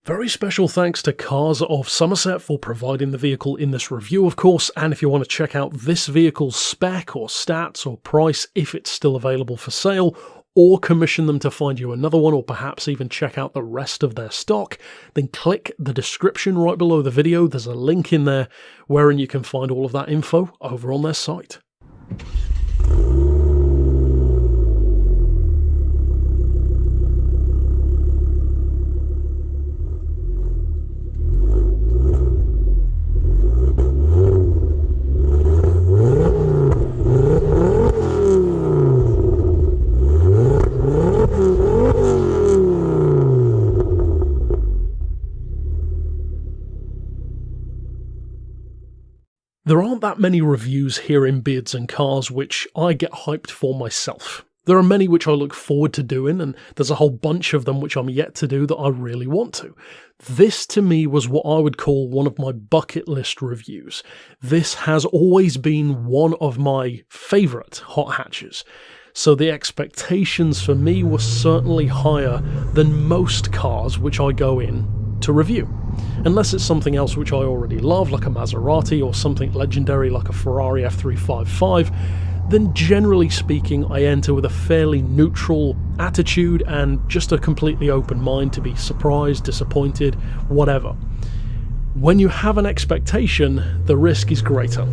Very special thanks to Cars of Somerset for providing the vehicle in this review, of course, and if you want to check out this vehicle's spec or stats or price, if it's still available for sale, or commission them to find you another one, or perhaps even check out the rest of their stock, then click the description right below the video. There's a link in there wherein you can find all of that info over on their site. There aren't that many reviews here in Beards and Cars which I get hyped for myself. There are many which I look forward to doing, and there's a whole bunch of them which I'm yet to do that I really want to. This to me was what I would call one of my bucket list reviews. This has always been one of my favourite hot hatches. So the expectations for me were certainly higher than most cars which I go in to review. Unless it's something else which I already love, like a Maserati, or something legendary like a Ferrari F355, then generally speaking I enter with a fairly neutral attitude and just a completely open mind to be surprised, disappointed, whatever. When you have an expectation, the risk is greater.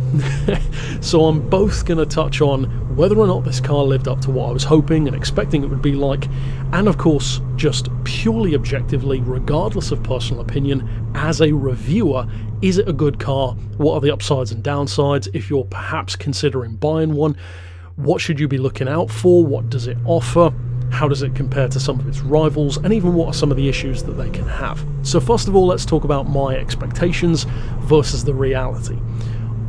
So I'm both going to touch on whether or not this car lived up to what I was hoping and expecting it would be like, and of course, just purely objectively, regardless of personal opinion, as a reviewer, is it a good car? What are the upsides and downsides? If you're perhaps considering buying one, what should you be looking out for? What does it offer? How does it compare to some of its rivals, and even what are some of the issues that they can have? So first of all, let's talk about my expectations versus the reality.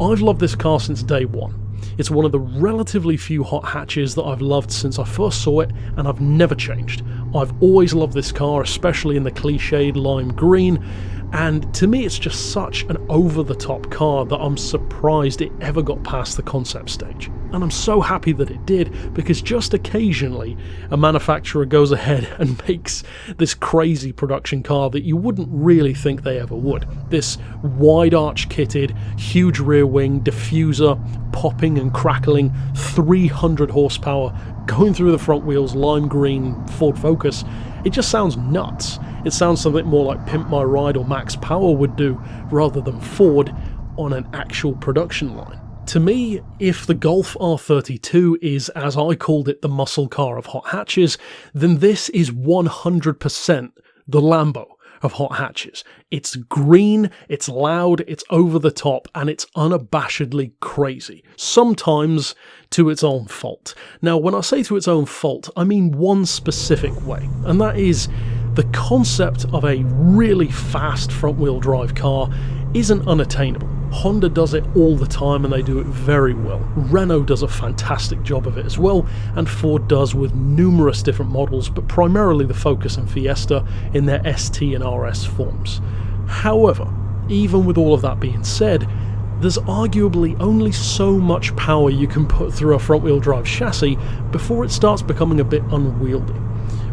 I've loved this car since day one. It's one of the relatively few hot hatches that I've loved since I first saw it, and I've never changed. I've always loved this car, especially in the cliched lime green, and to me it's just such an over-the-top car that I'm surprised it ever got past the concept stage. And I'm so happy that it did, because just occasionally a manufacturer goes ahead and makes this crazy production car that you wouldn't really think they ever would. This wide arch kitted, huge rear wing, diffuser, popping and crackling, 300 horsepower, going through the front wheels, lime green Ford Focus. It just sounds nuts. It sounds something more like Pimp My Ride or Max Power would do, rather than Ford on an actual production line. To me, if the Golf R32 is, as I called it, the muscle car of hot hatches, then this is 100% the Lambo of hot hatches. It's green, it's loud, it's over the top, and it's unabashedly crazy. Sometimes to its own fault. Now, when I say to its own fault, I mean one specific way, and that is the concept of a really fast front-wheel drive car isn't unattainable. Honda does it all the time and they do it very well. Renault does a fantastic job of it as well, and Ford does with numerous different models, but primarily the Focus and Fiesta in their ST and RS forms. However, even with all of that being said, there's arguably only so much power you can put through a front-wheel drive chassis before it starts becoming a bit unwieldy.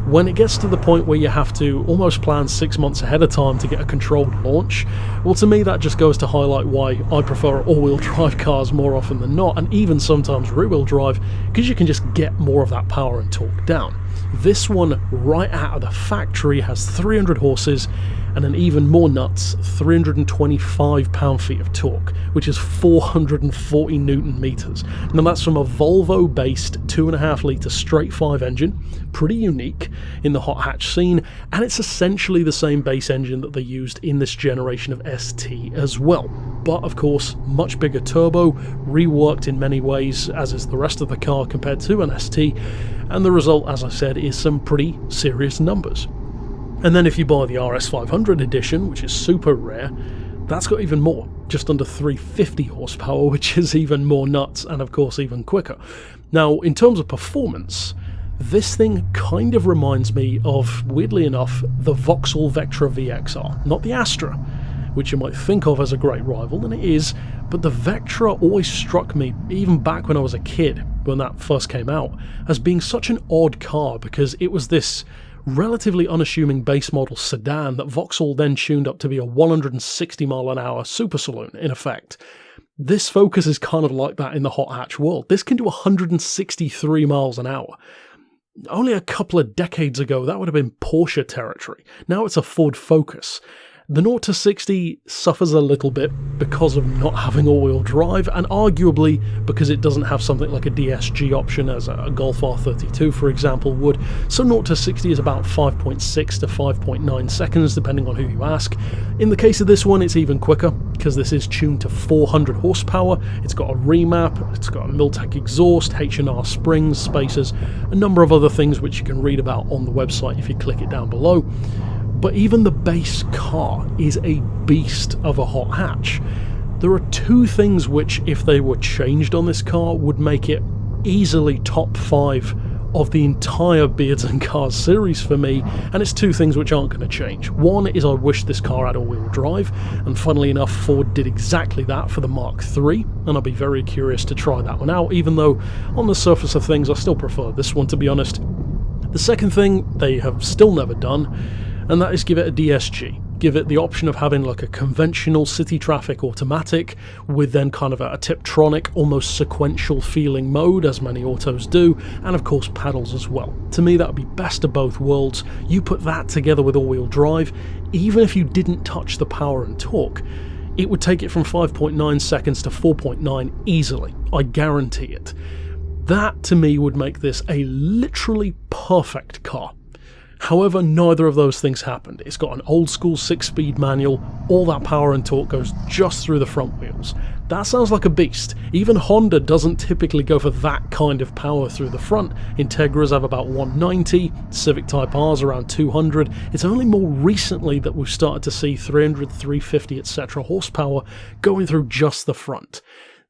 When it gets to the point where you have to almost plan 6 months ahead of time to get a controlled launch, well, to me that just goes to highlight why I prefer all-wheel drive cars more often than not, and even sometimes rear-wheel drive, because you can just get more of that power and torque down. This one, right out of the factory, has 300 horses and an even more nuts 325 pound-feet of torque, which is 440 newton meters. Now that's from a Volvo-based 2.5 litre straight 5 engine, pretty unique in the hot hatch scene, and it's essentially the same base engine that they used in this generation of ST as well. But of course, much bigger turbo, reworked in many ways, as is the rest of the car compared to an ST, and the result, as I said, is some pretty serious numbers. And then if you buy the RS 500 edition, which is super rare, that's got even more, just under 350 horsepower, which is even more nuts and of course even quicker. Now, in terms of performance, this thing kind of reminds me of, weirdly enough, the Vauxhall Vectra VXR, not the Astra, which you might think of as a great rival, and it is, but the Vectra always struck me, even back when I was a kid, when that first came out, as being such an odd car, because it was this relatively unassuming base model sedan that Vauxhall then tuned up to be a 160 mile an hour super saloon, in effect. This Focus is kind of like that in the hot hatch world. This can do 163 miles an hour. Only a couple of decades ago, that would have been Porsche territory. Now it's a Ford Focus. The 0 to 60 suffers a little bit because of not having all-wheel drive, and arguably because it doesn't have something like a DSG option as a Golf R32, for example, would. So 0 to 60 is about 5.6 to 5.9 seconds, depending on who you ask. In the case of this one, it's even quicker, because this is tuned to 400 horsepower, it's got a remap, it's got a Miltech exhaust, H&R springs, spacers, a number of other things which you can read about on the website if you click it down below. But even the base car is a beast of a hot hatch. There are two things which, if they were changed on this car, would make it easily top 5 of the entire Beards and Cars series for me, and it's two things which aren't going to change. One is I wish this car had all-wheel drive, and funnily enough Ford did exactly that for the Mark III, and I'll be very curious to try that one out, even though on the surface of things I still prefer this one, to be honest. The second thing they have still never done, and that is give it a DSG. Give it the option of having like a conventional city traffic automatic with then kind of a Tiptronic, almost sequential feeling mode, as many autos do, and of course paddles as well. To me that would be best of both worlds. You put that together with all-wheel drive, even if you didn't touch the power and torque, it would take it from 5.9 seconds to 4.9 easily. I guarantee it. That to me would make this a literally perfect car. However, neither of those things happened. It's got an old school 6-speed manual, all that power and torque goes just through the front wheels. That sounds like a beast. Even Honda doesn't typically go for that kind of power through the front. Integras have about 190, Civic Type R's around 200. It's only more recently that we've started to see 300, 350, etc. horsepower going through just the front.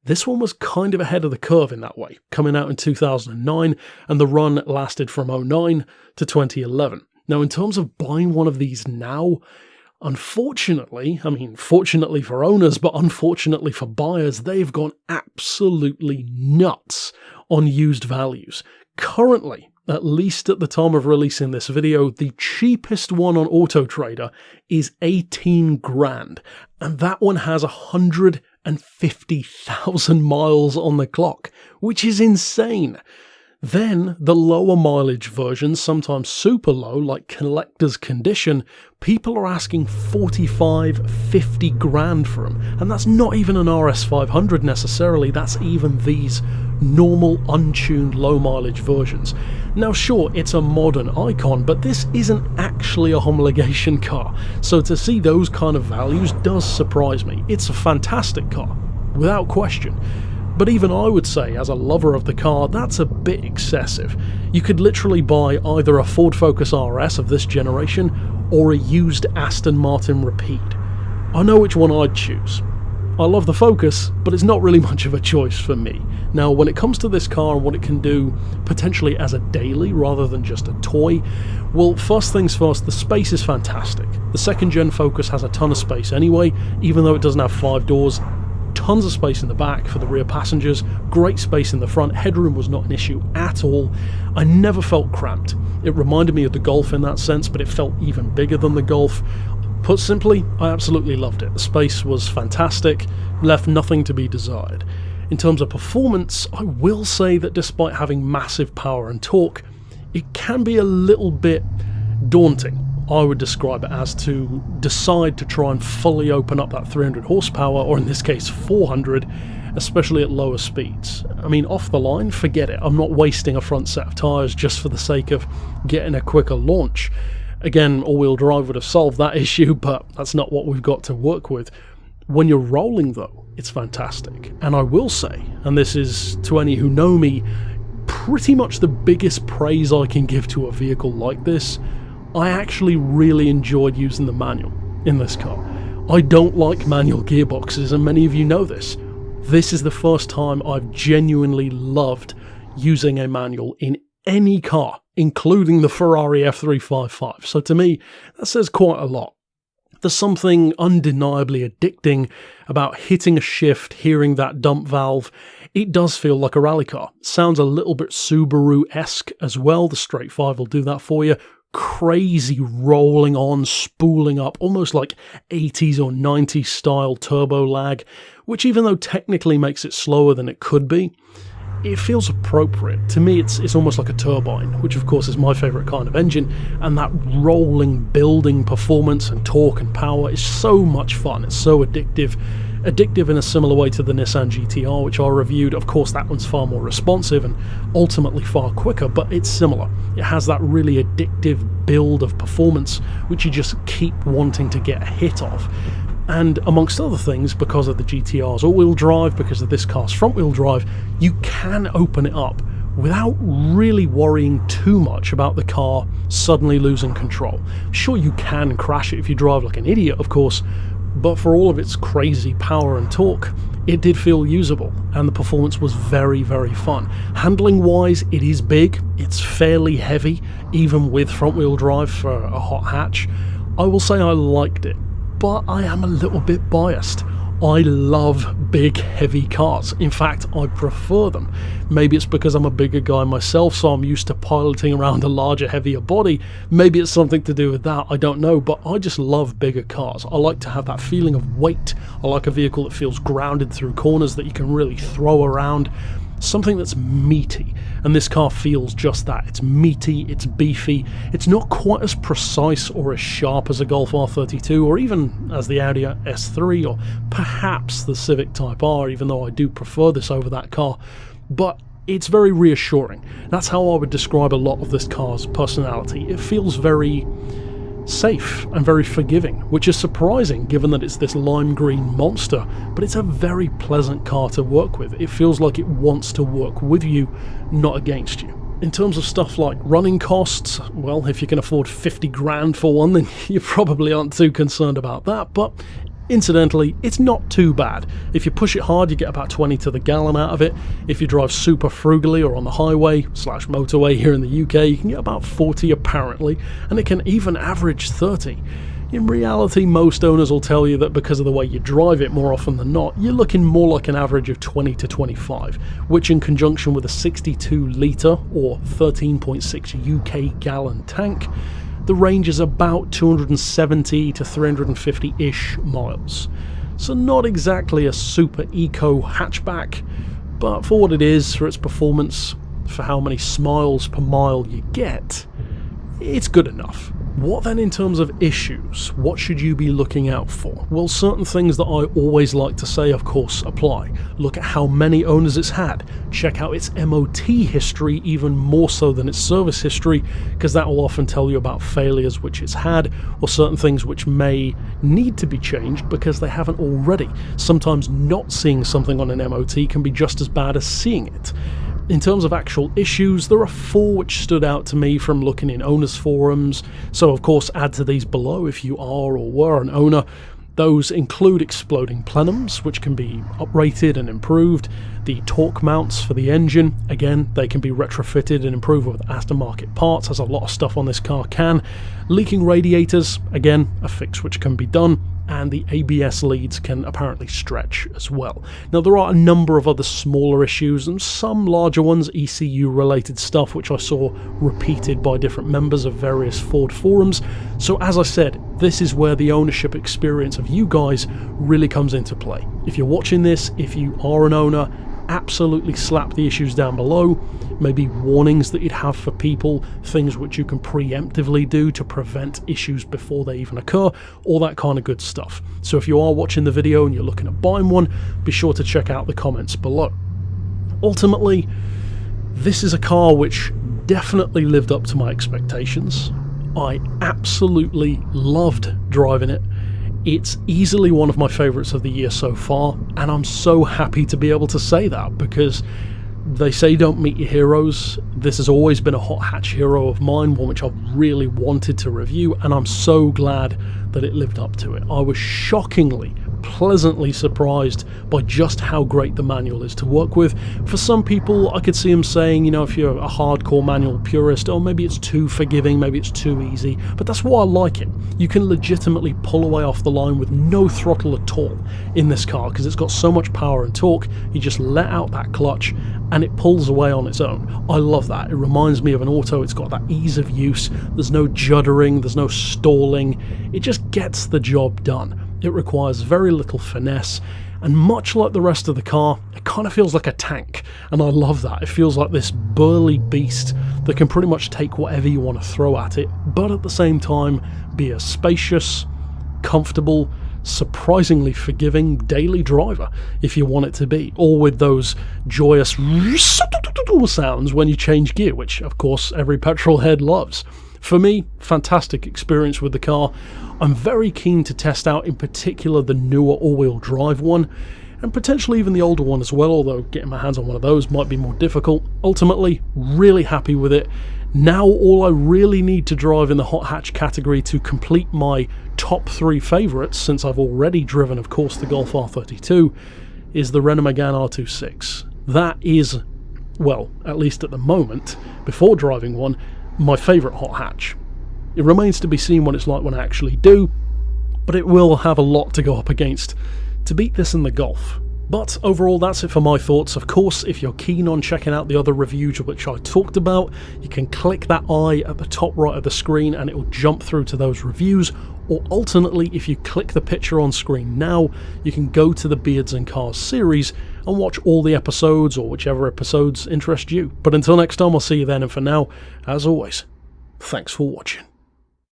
This one was kind of ahead of the curve in that way, coming out in 2009, and the run lasted from 2009 to 2011. Now, in terms of buying one of these now, unfortunately, I mean, fortunately for owners, but unfortunately for buyers, they've gone absolutely nuts on used values. Currently, at least at the time of releasing this video, the cheapest one on AutoTrader is 18 grand, and that one has 150,000 miles on the clock, which is insane. Then the lower mileage versions, sometimes super low, like collector's condition, people are asking 45, 50 grand for them. And that's not even an RS500 necessarily, that's even these normal, untuned, low mileage versions. Now sure, it's a modern icon, but this isn't actually a homologation car. So to see those kind of values does surprise me. It's a fantastic car, without question. But even I would say, as a lover of the car, that's a bit excessive. You could literally buy either a Ford Focus RS of this generation, or a used Aston Martin Rapide. I know which one I'd choose. I love the Focus, but it's not really much of a choice for me. Now, when it comes to this car and what it can do, potentially as a daily rather than just a toy, well, first things first, the space is fantastic. The second gen Focus has a ton of space anyway, even though it doesn't have 5 doors. Tons of space in the back for the rear passengers, great space in the front, headroom was not an issue at all. I never felt cramped. It reminded me of the Golf in that sense, but it felt even bigger than the Golf. Put simply, I absolutely loved it. The space was fantastic, left nothing to be desired. In terms of performance, I will say that despite having massive power and torque, it can be a little bit daunting. I would describe it as to decide to try and fully open up that 300 horsepower, or in this case 400, especially at lower speeds. I mean, off the line, forget it. I'm not wasting a front set of tyres just for the sake of getting a quicker launch. Again, all-wheel drive would have solved that issue, but that's not what we've got to work with. When you're rolling though, it's fantastic. And I will say, and this is to any who know me, pretty much the biggest praise I can give to a vehicle like this, I actually really enjoyed using the manual in this car. I don't like manual gearboxes, and many of you know this. This is the first time I've genuinely loved using a manual in any car, including the Ferrari F355. So to me, that says quite a lot. There's something undeniably addicting about hitting a shift, hearing that dump valve. It does feel like a rally car. Sounds a little bit Subaru-esque as well. The straight 5 will do that for you. crazy rolling on, spooling up, almost like 80s or 90s style turbo lag, which even though technically makes it slower than it could be, it feels appropriate. To me, it's almost like a turbine, which of course is my favourite kind of engine, and that rolling, building performance and torque and power is so much fun. It's so addictive in a similar way to the Nissan GT-R, which I reviewed. Of course, that one's far more responsive and ultimately far quicker, but it's similar. It has that really addictive build of performance, which you just keep wanting to get a hit of. And amongst other things, because of the GT-R's all-wheel drive, because of this car's front-wheel drive, you can open it up without really worrying too much about the car suddenly losing control. Sure, you can crash it if you drive like an idiot, of course, but for all of its crazy power and torque, it did feel usable, and the performance was very, very fun. Handling-wise, it is big, it's fairly heavy, even with front-wheel drive for a hot hatch. I will say I liked it, but I am a little bit biased. I love big, heavy cars. In fact, I prefer them. Maybe it's because I'm a bigger guy myself, so I'm used to piloting around a larger, heavier body. Maybe it's something to do with that, I don't know, but I just love bigger cars. I like to have that feeling of weight. I like a vehicle that feels grounded through corners that you can really throw around. Something that's meaty, and this car feels just that. It's meaty, it's beefy, it's not quite as precise or as sharp as a Golf R32 or even as the Audi S3 or perhaps the Civic Type R, even though I do prefer this over that car, but it's very reassuring. That's how I would describe a lot of this car's personality. It feels very safe and very forgiving, which is surprising given that it's this lime green monster, but it's a very pleasant car to work with. It feels like it wants to work with you, not against you. In terms of stuff like running costs, well, if you can afford 50 grand for one, then you probably aren't too concerned about that, but incidentally, it's not too bad. If you push it hard, you get about 20 to the gallon out of it. If you drive super frugally or on the highway / motorway here in the UK, you can get about 40 apparently, and it can even average 30. In reality, most owners will tell you that because of the way you drive it more often than not, you're looking more like an average of 20 to 25, which in conjunction with a 62 litre or 13.6 UK gallon tank, the range is about 270 to 350-ish miles. So not exactly a super eco hatchback, but for what it is, for its performance, for how many smiles per mile you get, it's good enough. What then in terms of issues? What should you be looking out for? Well, certain things that I always like to say, of course, apply. Look at how many owners it's had. Check out its MOT history even more so than its service history, because that will often tell you about failures which it's had, or certain things which may need to be changed because they haven't already. Sometimes not seeing something on an MOT can be just as bad as seeing it. In terms of actual issues, there are 4 which stood out to me from looking in owners' forums, so of course add to these below if you are or were an owner. Those include exploding plenums, which can be uprated and improved, the torque mounts for the engine, again, they can be retrofitted and improved with aftermarket parts, as a lot of stuff on this car can, leaking radiators, again, a fix which can be done, and the ABS leads can apparently stretch as well. Now there are a number of other smaller issues and some larger ones, ECU related stuff, which I saw repeated by different members of various Ford forums. So as I said, this is where the ownership experience of you guys really comes into play. If you're watching this, if you are an owner, absolutely slap the issues down below, maybe warnings that you'd have for people, things which you can preemptively do to prevent issues before they even occur, all that kind of good stuff. So if you are watching the video and you're looking at buying one, be sure to check out the comments below. Ultimately, this is a car which definitely lived up to my expectations. I absolutely loved driving it. It's easily one of my favourites of the year so far, and I'm so happy to be able to say that, because they say don't meet your heroes. This has always been a hot hatch hero of mine, one which I've really wanted to review, and I'm so glad that it lived up to it. I was shockingly pleasantly surprised by just how great the manual is to work with. For some people, I could see them saying, you know, if you're a hardcore manual purist, oh, maybe it's too forgiving, maybe it's too easy, but that's why I like it. You can legitimately pull away off the line with no throttle at all in this car, because it's got so much power and torque. You just let out that clutch and it pulls away on its own. I love that. It reminds me of an auto. It's got that ease of use. There's no juddering, there's no stalling. It just gets the job done. It requires very little finesse, and much like the rest of the car, it kind of feels like a tank, and I love that. It feels like this burly beast that can pretty much take whatever you want to throw at it, but at the same time be a spacious, comfortable, surprisingly forgiving daily driver if you want it to be, all with those joyous sounds when you change gear, which of course every petrol head loves. For me, fantastic experience with the car. I'm very keen to test out in particular the newer all-wheel drive one, and potentially even the older one as well, although getting my hands on one of those might be more difficult. Ultimately, really happy with it. Now all I really need to drive in the hot hatch category to complete my top 3 favourites, since I've already driven, of course, the Golf R32, is the Renault Megane R26. That is, well, at least at the moment, before driving one, my favourite hot hatch. It remains to be seen what it's like when I actually do, but it will have a lot to go up against to beat this in the Golf. But overall, that's it for my thoughts. Of course, if you're keen on checking out the other reviews which I talked about, you can click that eye at the top right of the screen and it will jump through to those reviews. Or alternately, if you click the picture on screen now, you can go to the Beards and Cars series and watch all the episodes, or whichever episodes interest you. But until next time, I'll see you then, and for now, as always, thanks for watching.